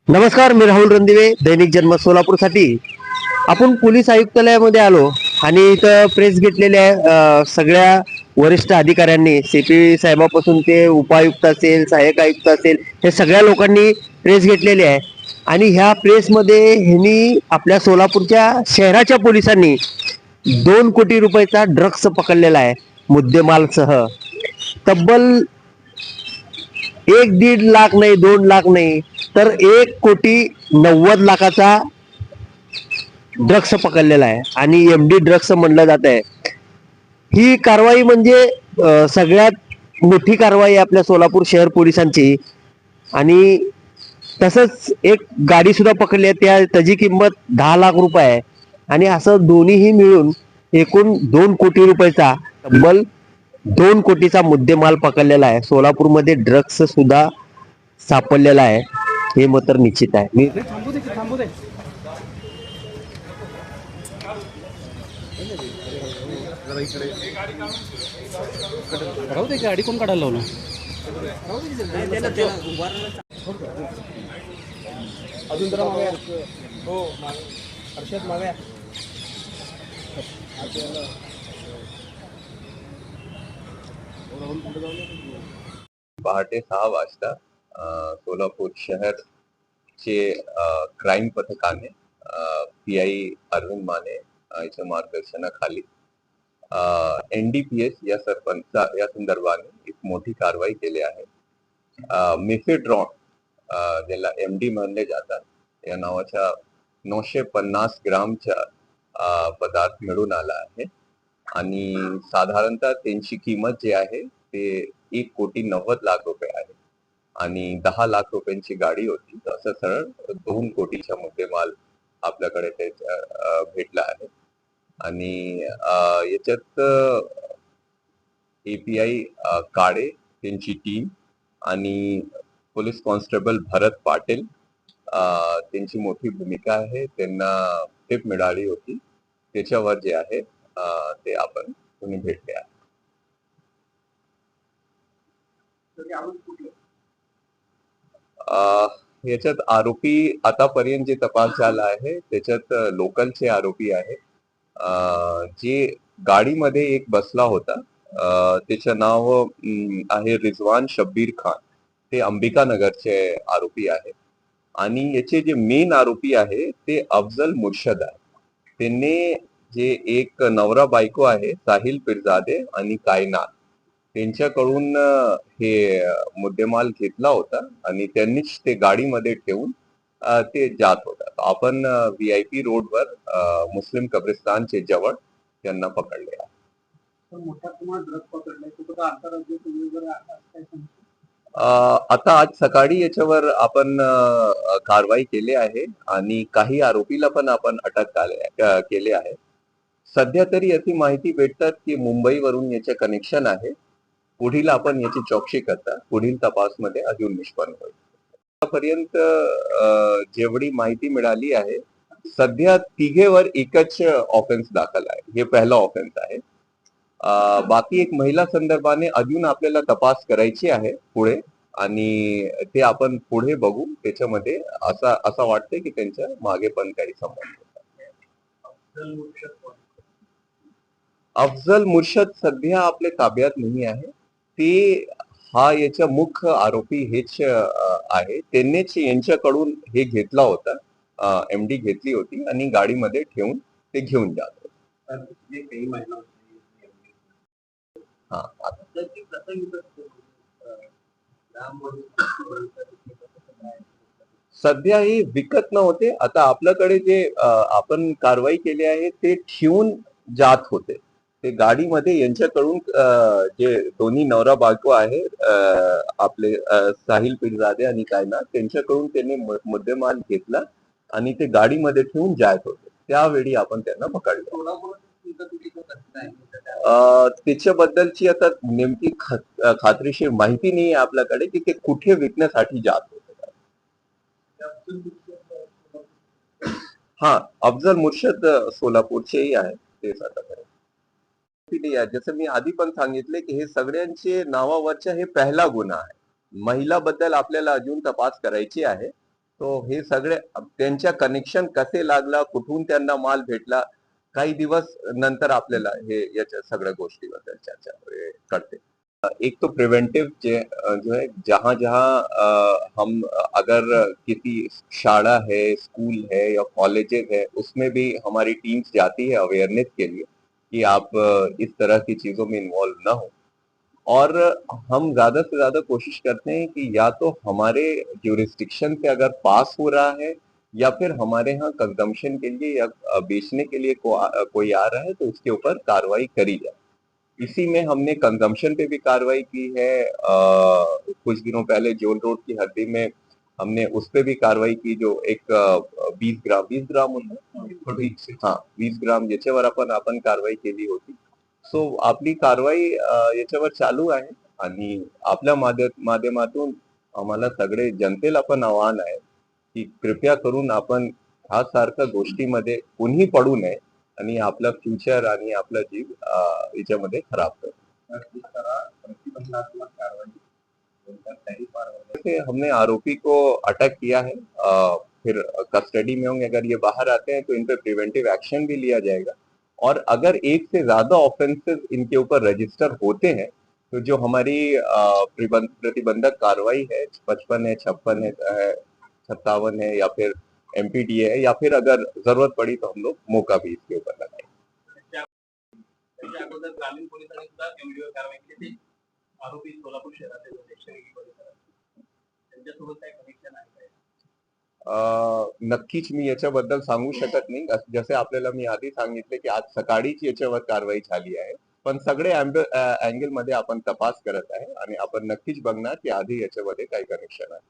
नमस्कार, मी राहुल रणदिवे, दैनिक जन्म सोलापूरसाठी. आपण पोलीस आयुक्तालयामध्ये आलो आणि इथं प्रेस घेतलेली आहे. सगळ्या वरिष्ठ अधिकाऱ्यांनी, सीपी साहेबापासून ते उपायुक्त असेल, सहाय्यक आयुक्त असेल, हे सगळ्या लोकांनी प्रेस घेतलेली आहे. आणि ह्या प्रेसमध्ये ह्यांनी आपल्या सोलापूरच्या शहराच्या पोलिसांनी 2 कोटी रुपयाचा ड्रग्स पकडलेला आहे, मुद्देमालसह. तब्बल 1-1.5 लाख नाही, 2 लाख नाही, तर 1,90,00,000चा ड्रग्स पकडलेला आहे आणि MD ड्रग्स म्हणलं जात आहे. ही कारवाई म्हणजे सगळ्यात मोठी कारवाई आपल्या सोलापूर शहर पोलिसांची. आणि तसंच एक गाडी सुद्धा पकडली आहे, त्याची किंमत 10 लाख रुपये आहे. आणि असं दोन्हीही मिळून एकूण 2 कोटी रुपयाचा, तब्बल 2 कोटीचा मुद्देमाल पकडलेला आहे. सोलापूरमध्ये ड्रग्स सुद्धा सापडलेला आहे, हे मात्र निश्चित आहे. मी राहू दे, गाडी कोण काढायला लावलं? अजून जरा मागे हो हर्षद मागे पहाटे 6 वाजता सोलापूर शहरचे क्राईम पथकाने PI अरविंद माने यांच्या मार्गदर्शनाखाली NDPS या संदर्भाने एक मोठी कारवाई केली आहे. मेफेड्रॉन, ज्याला MD म्हणले जातात, या नावाच्या 950 ग्रामच्या पदार्थ मिळून आला आहे. आणि साधारणतः त्यांची किंमत जी आहे ते 1,90,00,000 आहे आणि 10 लाख रुपयांची गाडी होती. असं सरळ 2 कोटीचा मुद्देमाल आपल्याकडे भेटला आहे. आणि याच्यात API काळे, त्यांची टीम आणि पोलीस कॉन्स्टेबल भरत पाटील, त्यांची मोठी भूमिका आहे. त्यांना टिप मिळाली होती, त्याच्यावर जे आहे ते आपण तुम्ही भेटले आहे. याच्यात आरोपी आतापर्यंत जे तपास झाला आहे त्याच्यात लोकलचे आरोपी आहे. जे गाडीमध्ये एक बसला होता, त्याचं नाव आहे रिजवान शब्बीर खान, ते अंबिकानगरचे आरोपी आहे. आणि याचे जे मेन आरोपी आहे ते अफजल मुर्शद आहे. त्यांनी जे एक नवरा बायको आहे, साहिल पिरजादे आणि कायनात, त्यांच्याकडून हे मुद्देमाल घेतला होता आणि त्यांनीच ते गाडीमध्ये ठेवून ते जात होता. आपण VIP रोडवर मुस्लिम कब्रिस्तानचे जवळ त्यांना पकडले आहे. आता आज सकाळी याच्यावर आपण कारवाई केली आहे आणि काही आरोपीला पण आपण अटक केले आहे. सध्या तरी अशी माहिती भेटतात की मुंबईवरून याचे कनेक्शन आहे. पुढील आपण याची चौकशी करता पुढील तपासमध्ये अजून निष्पन्न होईल. आतापर्यंत जेवढी माहिती मिळाली आहे, सध्या तिघेवर एकच ऑफेन्स दाखल आहे. हे पहिला ऑफेन्स आहे. बाकी एक महिला संदर्भाने अजून आपल्याला तपास करायची आहे पुढे, आणि ते आपण पुढे बघू. त्याच्यामध्ये असं वाटतंय की त्यांच्या मागे पण काही संबंध. अफजल मुर्शद सध्या आपल्या ताब्यात नाही आहे. ते हा याचा मुख्य आरोपी हेच आहे. त्यांनीच यांच्याकडून हे घेतला होता, MD घेतली होती आणि गाडीमध्ये ठेवून ते घेऊन जात होते. सध्या हे विकत नव्हते. आता आपल्याकडे जे आपण कारवाई केली आहे ते ठेवून जात होते. ते गाडीमध्ये यांच्याकडून जे दोन्ही नवरा बायको आहे, आपले साहिल पिरजादे आणि कायनात, त्यांच्याकडून त्यांनी मुद्देमाल घेतला आणि ते गाडीमध्ये ठेवून जात होते. त्यावेळी आपण त्यांना पकडलं. त्याच्याबद्दलची आता नेमकी खात्रीशीर माहिती नाही आहे आपल्याकडे की ते कुठे विकण्यासाठी जात होते. हा, अफजल मुर्शद सोलापूरचेही आहे. तेच आता जसं मी आधी पण सांगितले की हे सगळ्यांचे नावावरच्या हे पहिला गुन्हा आहे. महिलाबद्दल आपल्याला अजून तपास करायची आहे. तो हे सगळे त्यांच्या कनेक्शन कसे लागला, कुठून त्यांना माल भेटला, काही दिवस नंतर आपल्याला हे याच्या सगळ्या गोष्टीबद्दल चर्चा कळते. एक तो प्रिवेंटिव जो है जहां जहां हम अगर किसी शाला है, स्कूल है या कॉलेजेस है, उसमें भी हमारी टीम्स जाती है अवेयरनेस के लिए कि आप इस तरह की चीजों में इन्वॉल्व ना हो। और हम ज्यादा से ज्यादा कोशिश करते हैं कि या तो हमारे ज्यूरिस्डिक्शन से अगर पास हो रहा है या फिर हमारे यहाँ कंजम्पशन के लिए या बेचने के लिए कोई आ रहा है तो उसके ऊपर कार्रवाई करी जाए। इसी में हमने कंजम्पशन पे भी कार्रवाई की है। कुछ दिनों पहले जोन रोड की हद्दी में हमने उस पे भी कार्रवाई की, जो एक 20 ग्राम हाँ 20 ग्राम याच्यावर आपण कारवाई केली होती. सो आपली कारवाई याच्यावर चालू आहे आणि आपल्या माध्यमातून आम्हाला सगळे जनतेला पण आव्हान आहे की कृपया करून आपण ह्या सारख्या गोष्टीमध्ये कुणीही पडू नये आणि आपला फ्युचर आणि आपला जीव याच्यामध्ये खराब करू. प्रतिबंधात्मक कारवाई से हमने आरोपी को अटक किया है, फिर कस्टडी में होंगे। अगर ये बाहर आते हैं तो इन पे प्रिवेंटिव एक्शन भी लिया जाएगा और अगर एक से ज्यादा ऑफेंसेस इनके ऊपर रजिस्टर होते हैं तो जो हमारी प्रतिबंधक कार्रवाई है 55 है, 56 है, 57 है या फिर एमपीडीए है या फिर अगर जरूरत पड़ी तो हम लोग मौका भी इसके ऊपर लगाएंगे. त्याच्या अगोदर ग्रामीण पोलिसांनी सुद्धा एमडीवर कारवाई केली. ते आरोपी सोलापूर शहरातील शैक्षणिक परिसरात त्यांच्यासोबत काय कनेक्शन आहे काय? नक्कीच मी याच्याबद्दल सांगू शकत नाही. जसे आपल्याला मी आधी सांगितले की आज सकाळीच याच्यावर कारवाई झाली आहे, पण सगळे अँगल मध्ये आपण तपास करत आहे आणि आपण नक्कीच बघणार की आधी याच्यामध्ये काही कनेक्शन आहे.